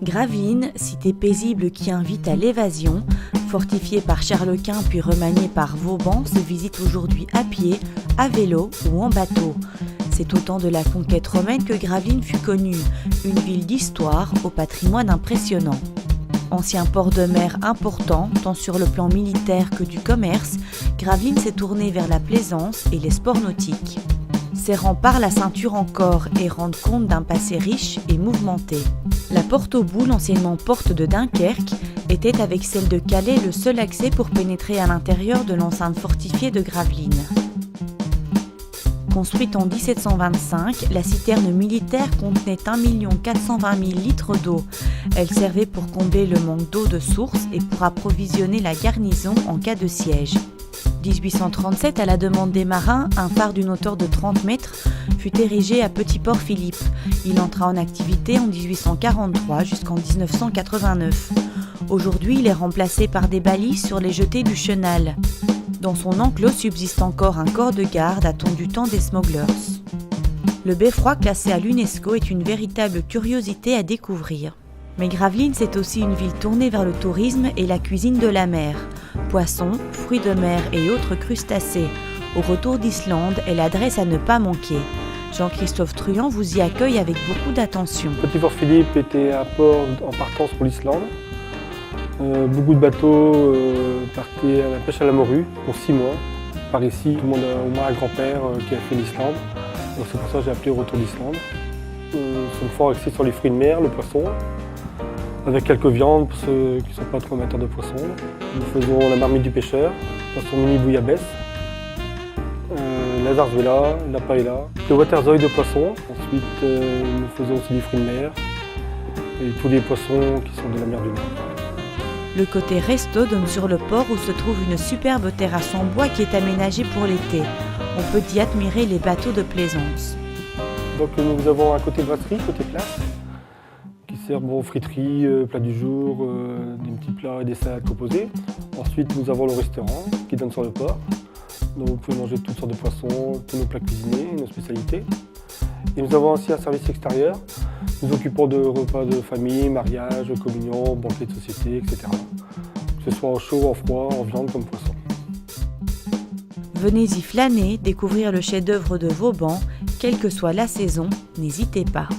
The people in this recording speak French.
Gravelines, cité paisible qui invite à l'évasion, fortifiée par Charles Quint puis remaniée par Vauban, se visite aujourd'hui à pied, à vélo ou en bateau. C'est au temps de la conquête romaine que Gravelines fut connue, une ville d'histoire au patrimoine impressionnant. Ancien port de mer important, tant sur le plan militaire que du commerce, Gravelines s'est tournée vers la plaisance et les sports nautiques. Ses remparts la ceinture encore et rendent compte d'un passé riche et mouvementé. La porte aux Boules, anciennement porte de Dunkerque, était avec celle de Calais le seul accès pour pénétrer à l'intérieur de l'enceinte fortifiée de Gravelines. Construite en 1725, la citerne militaire contenait 1 420 000 litres d'eau. Elle servait pour combler le manque d'eau de source et pour approvisionner la garnison en cas de siège. 1837, à la demande des marins, un phare d'une hauteur de 30 mètres fut érigé à Petit-Port-Philippe. Il entra en activité en 1843 jusqu'en 1989. Aujourd'hui, il est remplacé par des balises sur les jetées du chenal. Dans son enclos subsiste encore un corps de garde datant du temps des smugglers. Le beffroi, classé à l'UNESCO, est une véritable curiosité à découvrir. Mais Gravelines, c'est aussi une ville tournée vers le tourisme et la cuisine de la mer. Poissons, fruits de mer et autres crustacés. Au retour d'Islande est l'adresse à ne pas manquer. Jean-Christophe Truand vous y accueille avec beaucoup d'attention. Petit-Port-Philippe était un port en partance pour l'Islande. Beaucoup de bateaux partaient à la pêche à la morue pour 6 mois. Par ici, tout le monde a au moins un grand-père qui a fait l'Islande. Donc c'est pour ça que j'ai appelé au retour d'Islande. Nous sommes fort axés sur les fruits de mer, le poisson, avec quelques viandes pour ceux qui ne sont pas trop amateurs de poisson. Nous faisons la marmite du pêcheur, poisson mini bouillabaisse, la zarzuela, la paella, le waterzooi de poisson. Ensuite, nous faisons aussi des fruits de mer et tous les poissons qui sont de la mer du Nord. Le côté resto donne sur le port où se trouve une superbe terrasse en bois qui est aménagée pour l'été. On peut y admirer les bateaux de plaisance. Donc nous avons un côté brasserie, côté place, qui sert friterie, plat du jour, des petits plats et des salades composées. Ensuite nous avons le restaurant qui donne sur le port. Donc vous pouvez manger toutes sortes de poissons, tous nos plats cuisinés, nos spécialités. Et nous avons aussi un service extérieur. Nous nous occupons de repas de famille, mariage, communion, banquets de société, etc. Que ce soit en chaud, en froid, en viande comme poisson. Venez y flâner, découvrir le chef-d'œuvre de Vauban, quelle que soit la saison, n'hésitez pas.